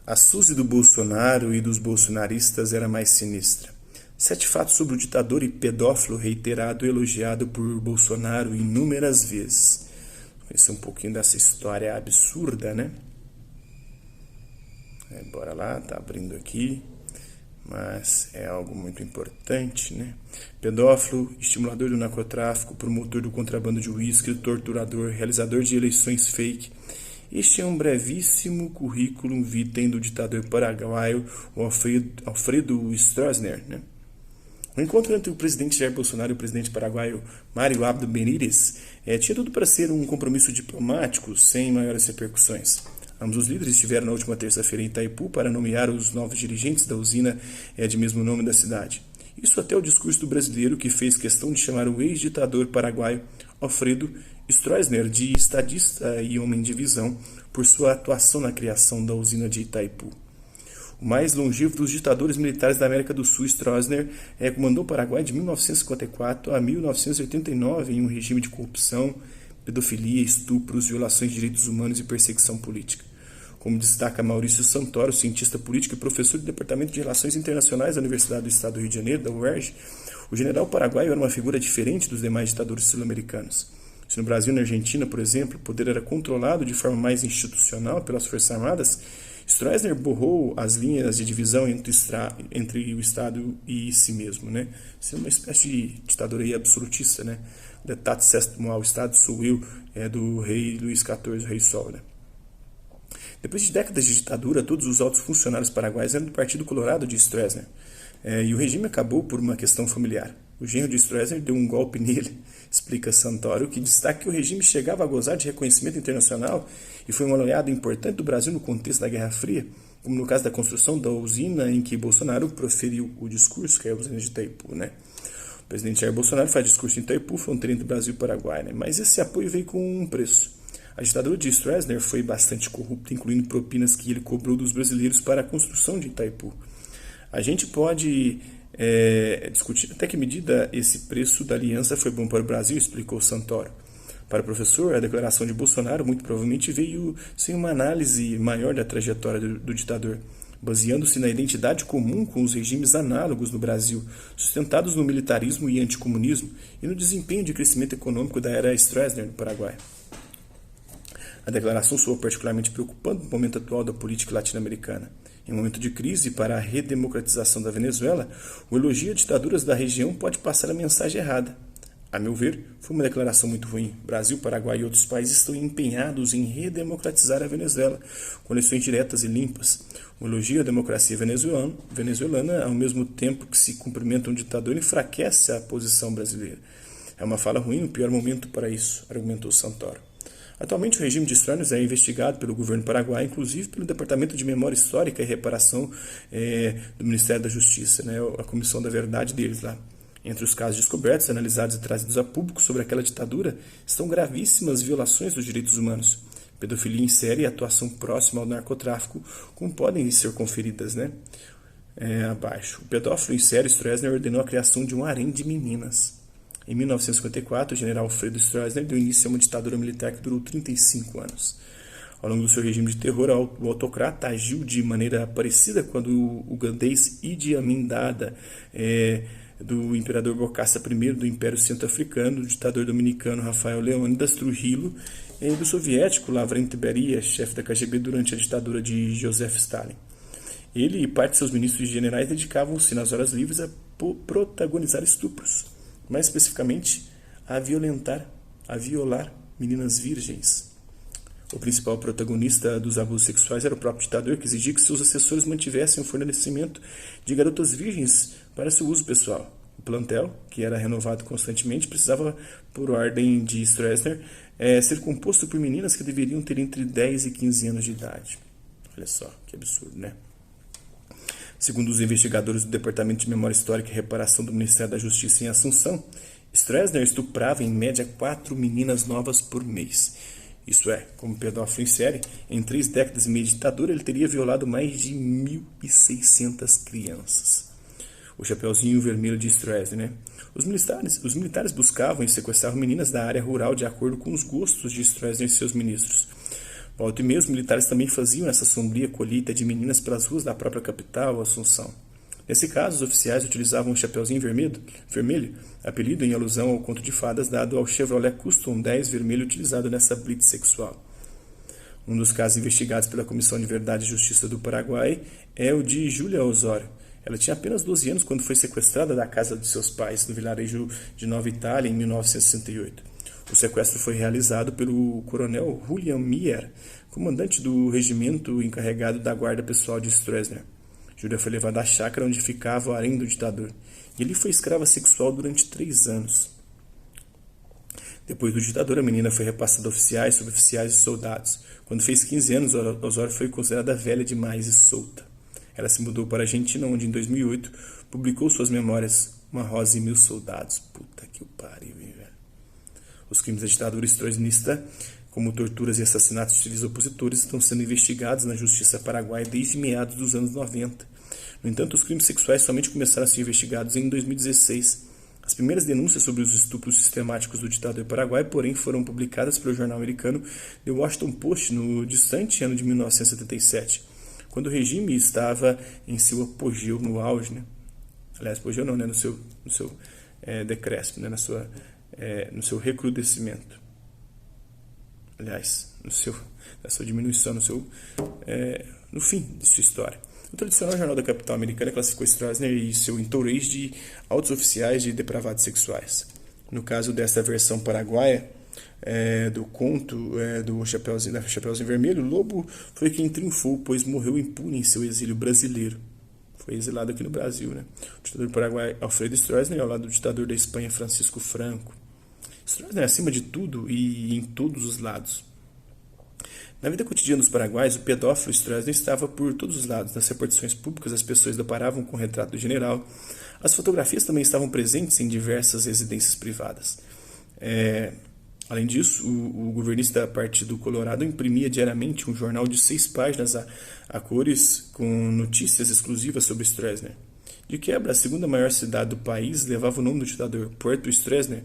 A Suzy do Bolsonaro e dos bolsonaristas era mais sinistra. 7 fatos sobre o ditador e pedófilo reiterado e elogiado por Bolsonaro inúmeras vezes. Conhecer um pouquinho dessa história absurda, né? Bora lá, tá abrindo aqui. Mas é algo muito importante, né? Pedófilo, estimulador do narcotráfico, promotor do contrabando de uísque, torturador, realizador de eleições fake. Este é um brevíssimo currículo vitae do ditador paraguaio Alfredo Stroessner, né? O encontro entre o presidente Jair Bolsonaro e o presidente paraguaio Mário Abdo Benítez tinha tudo para ser um compromisso diplomático sem maiores repercussões. Ambos os líderes estiveram na última terça-feira em Itaipu para nomear os novos dirigentes da usina de mesmo nome da cidade. Isso até o discurso do brasileiro que fez questão de chamar o ex-ditador paraguaio Alfredo Stroessner de estadista e homem de visão por sua atuação na criação da usina de Itaipu. O mais longevo dos ditadores militares da América do Sul, Stroessner, comandou o Paraguai de 1954 a 1989 em um regime de corrupção, pedofilia, estupros, violações de direitos humanos e perseguição política. Como destaca Maurício Santoro, cientista político e professor do Departamento de Relações Internacionais da Universidade do Estado do Rio de Janeiro, da UERJ, o general paraguaio era uma figura diferente dos demais ditadores sul-americanos. Se no Brasil e na Argentina, por exemplo, o poder era controlado de forma mais institucional pelas Forças Armadas, Stroessner borrou as linhas de divisão entre o Estado e si mesmo, né? Isso é uma espécie de ditadura absolutista, né? Letat sestum, o Estado sou eu, do rei Luís XIV, o rei Sol, né? Depois de décadas de ditadura, todos os altos funcionários paraguaios eram do Partido Colorado de Stroessner, e o regime acabou por uma questão familiar. O genro de Stroessner deu um golpe nele, explica Santoro, que destaca que o regime chegava a gozar de reconhecimento internacional e foi um aliado importante do Brasil no contexto da Guerra Fria, como no caso da construção da usina em que Bolsonaro proferiu o discurso, que é a usina de Itaipu, né? O presidente Jair Bolsonaro faz discurso em Itaipu, fronteira entre Brasil e Paraguai, né? Mas esse apoio veio com um preço. A ditadura de Stroessner foi bastante corrupta, incluindo propinas que ele cobrou dos brasileiros para a construção de Itaipu. A gente pode discutir até que medida esse preço da aliança foi bom para o Brasil, explicou Santoro. Para o professor, a declaração de Bolsonaro muito provavelmente veio sem uma análise maior da trajetória do ditador, baseando-se na identidade comum com os regimes análogos no Brasil, sustentados no militarismo e anticomunismo, e no desempenho de crescimento econômico da era Stroessner no Paraguai. A declaração soou particularmente preocupante no momento atual da política latino-americana. Em um momento de crise para a redemocratização da Venezuela, o elogio a ditaduras da região pode passar a mensagem errada. A meu ver, foi uma declaração muito ruim. Brasil, Paraguai e outros países estão empenhados em redemocratizar a Venezuela, com eleições diretas e limpas. O elogio à democracia venezuelana, ao mesmo tempo que se cumprimenta um ditador, enfraquece a posição brasileira. É uma fala ruim no pior momento para isso, argumentou Santoro. Atualmente, o regime de Stroessner é investigado pelo governo paraguaio, inclusive pelo Departamento de Memória Histórica e Reparação do Ministério da Justiça, né, a Comissão da Verdade deles lá. Entre os casos descobertos, analisados e trazidos a público sobre aquela ditadura, estão gravíssimas violações dos direitos humanos. Pedofilia em série e atuação próxima ao narcotráfico, como podem ser conferidas, né? Abaixo. O pedófilo em série Stroessner ordenou a criação de um harém de meninas. Em 1954, o general Alfredo Stroessner deu início a uma ditadura militar que durou 35 anos. Ao longo do seu regime de terror, o autocrata agiu de maneira parecida quando o ugandês Idi Amin Dada, do imperador Bokassa I do Império Centro-Africano, do ditador dominicano Rafael Leônidas Trujillo e do soviético Lavrent Beria, chefe da KGB durante a ditadura de Joseph Stalin. Ele e parte de seus ministros e generais dedicavam-se nas horas livres a protagonizar estupros, mais especificamente a violar meninas virgens. O principal protagonista dos abusos sexuais era o próprio ditador, que exigia que seus assessores mantivessem o fornecimento de garotas virgens para seu uso pessoal. O plantel, que era renovado constantemente, precisava, por ordem de Stroessner, ser composto por meninas que deveriam ter entre 10 e 15 anos de idade. Olha só, que absurdo, né? Segundo os investigadores do Departamento de Memória Histórica e Reparação do Ministério da Justiça em Assunção, Stroessner estuprava em média 4 meninas novas por mês. Isso é, como pedófilo em série, em 3 décadas e meia de ditadura, ele teria violado mais de 1.600 crianças. O Chapeuzinho Vermelho de Stroessner, né? Os militares buscavam e sequestravam meninas da área rural de acordo com os gostos de Stroessner e seus ministros. Volta e meia, os militares também faziam essa sombria colheita de meninas pelas ruas da própria capital, Assunção. Nesse caso, os oficiais utilizavam um chapeuzinho vermelho, apelido em alusão ao conto de fadas dado ao Chevrolet Custom 10 vermelho utilizado nessa blitz sexual. Um dos casos investigados pela Comissão de Verdade e Justiça do Paraguai é o de Júlia Osório. Ela tinha apenas 12 anos quando foi sequestrada da casa de seus pais, no vilarejo de Nova Itália, em 1968. O sequestro foi realizado pelo coronel Julian Mier, comandante do regimento encarregado da guarda pessoal de Stroessner. Júlia foi levada à chácara onde ficava o harém do ditador, e ali foi escrava sexual durante 3 anos. Depois do ditador, a menina foi repassada a oficiais, suboficiais e soldados. Quando fez 15 anos, Osório foi considerada velha demais e solta. Ela se mudou para a Argentina, onde em 2008 publicou suas memórias Uma Rosa e 1000 Soldados. Puta que o pariu, hein, velho. Os crimes da ditadura stroessnerista, como torturas e assassinatos de civis opositores, estão sendo investigados na justiça paraguaia desde meados dos anos 90. No entanto, os crimes sexuais somente começaram a ser investigados em 2016. As primeiras denúncias sobre os estupros sistemáticos do ditador paraguaio, porém, foram publicadas pelo jornal americano The Washington Post no distante ano de 1977, quando o regime estava em seu apogeu, no auge, né? Aliás, apogeu não, né? No seu decréscimo, né? No seu recrudescimento. Aliás, na sua diminuição, no fim de sua história. O tradicional jornal da capital americana classificou Stroessner e seu entourage de altos oficiais de depravados sexuais. No caso desta versão paraguaia do conto da Chapeuzinho Vermelho, Lobo foi quem triunfou, pois morreu impune em seu exílio brasileiro. Foi exilado aqui no Brasil, né? O ditador do Paraguai, Alfredo Stroessner, ao lado do ditador da Espanha, Francisco Franco. Stroessner acima de tudo e em todos os lados. Na vida cotidiana dos paraguaios, o pedófilo Stroessner estava por todos os lados. Nas repartições públicas, as pessoas deparavam com o retrato do general. As fotografias também estavam presentes em diversas residências privadas. Além disso, o governista da Partido Colorado imprimia diariamente um jornal de 6 páginas a cores com notícias exclusivas sobre Stroessner. De quebra, a segunda maior cidade do país levava o nome do ditador, Puerto Stroessner.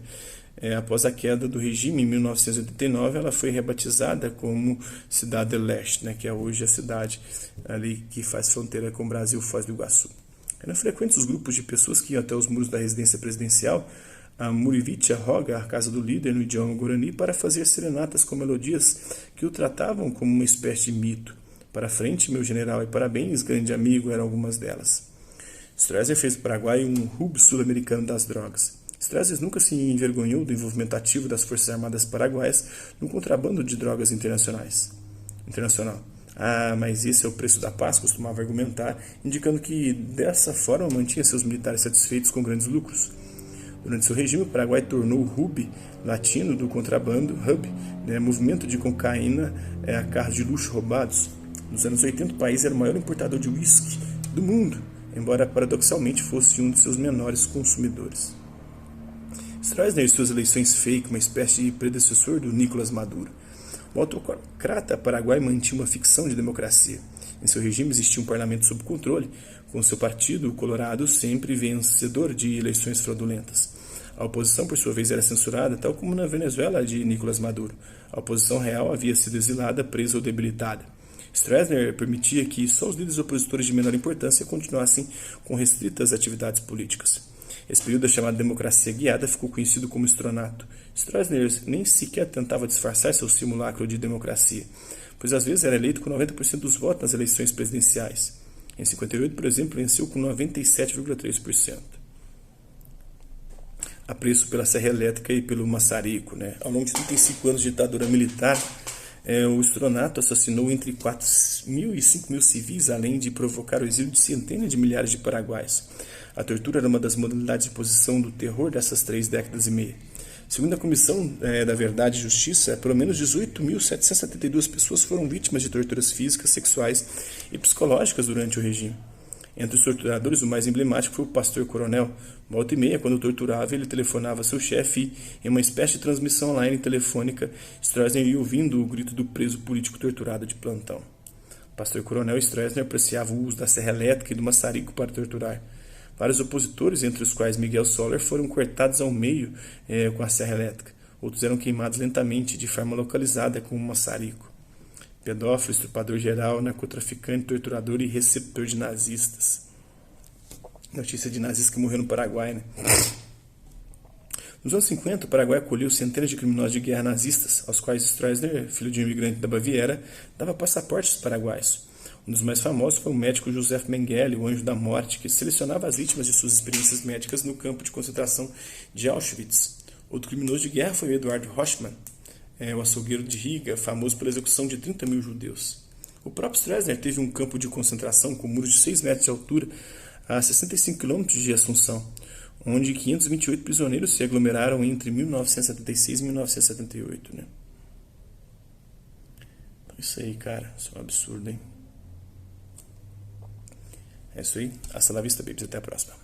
Após a queda do regime em 1989, ela foi rebatizada como Cidade del Leste, né, que é hoje a cidade ali que faz fronteira com o Brasil, Foz do Iguaçu. Eram frequentes os grupos de pessoas que iam até os muros da residência presidencial, a Murivitia Roga, a casa do líder no idioma Guarani, para fazer serenatas com melodias que o tratavam como uma espécie de mito. Para frente, meu general e parabéns, grande amigo, eram algumas delas. Stroessner fez do Paraguai um hub sul-americano das drogas. Stroessner nunca se envergonhou do envolvimento ativo das Forças Armadas Paraguaias no contrabando de drogas internacional. Mas esse é o preço da paz, costumava argumentar, indicando que dessa forma mantinha seus militares satisfeitos com grandes lucros. Durante seu regime, o Paraguai tornou o hub latino do contrabando, movimento de cocaína a carros de luxo roubados. Nos anos 80, o país era o maior importador de uísque do mundo, embora paradoxalmente fosse um de seus menores consumidores. Stroessner e suas eleições fake, uma espécie de predecessor do Nicolás Maduro. O autocrata paraguai mantinha uma ficção de democracia. Em seu regime existia um parlamento sob controle, com seu partido, o Colorado, sempre vencedor de eleições fraudulentas. A oposição, por sua vez, era censurada, tal como na Venezuela de Nicolás Maduro. A oposição real havia sido exilada, presa ou debilitada. Stroessner permitia que só os líderes opositores de menor importância continuassem com restritas atividades políticas. Esse período da chamada democracia guiada ficou conhecido como estronato. Stroessner nem sequer tentava disfarçar seu simulacro de democracia, pois às vezes era eleito com 90% dos votos nas eleições presidenciais. Em 58, por exemplo, venceu com 97,3%. Apreço pela Serra Elétrica e pelo maçarico. Ao longo de 35 anos de ditadura militar, o estronato assassinou entre 4.000 e 5.000 civis, além de provocar o exílio de centenas de milhares de paraguaios. A tortura era uma das modalidades de posição do terror dessas 3 décadas e meia. Segundo a Comissão da Verdade e Justiça, pelo menos 18.772 pessoas foram vítimas de torturas físicas, sexuais e psicológicas durante o regime. Entre os torturadores, o mais emblemático foi o pastor coronel. Volta e meia, quando torturava, ele telefonava a seu chefe e, em uma espécie de transmissão online telefônica, Stroessner ia ouvindo o grito do preso político torturado de plantão. O pastor coronel Stroessner apreciava o uso da serra elétrica e do maçarico para torturar. Vários opositores, entre os quais Miguel Soller, foram cortados ao meio com a serra elétrica. Outros eram queimados lentamente, de forma localizada, com um maçarico. pedófilo, estuprador geral, narcotraficante, torturador e receptor de nazistas. Notícia de nazistas que morreram no Paraguai, né? Nos anos 50, o Paraguai acolheu centenas de criminosos de guerra nazistas, aos quais Stroessner, filho de um imigrante da Baviera, dava passaportes paraguaios. Um dos mais famosos foi o médico Joseph Mengele, o Anjo da Morte, que selecionava as vítimas de suas experiências médicas no campo de concentração de Auschwitz. Outro criminoso de guerra foi o Eduard Hochmann, o açougueiro de Riga, famoso pela execução de 30 mil judeus. O próprio Stroessner teve um campo de concentração com muros de 6 metros de altura a 65 quilômetros de Assunção, onde 528 prisioneiros se aglomeraram entre 1976 e 1978, né? Isso aí, cara, isso é um absurdo, hein? É isso aí. Hasta la vista, babies. Até a próxima.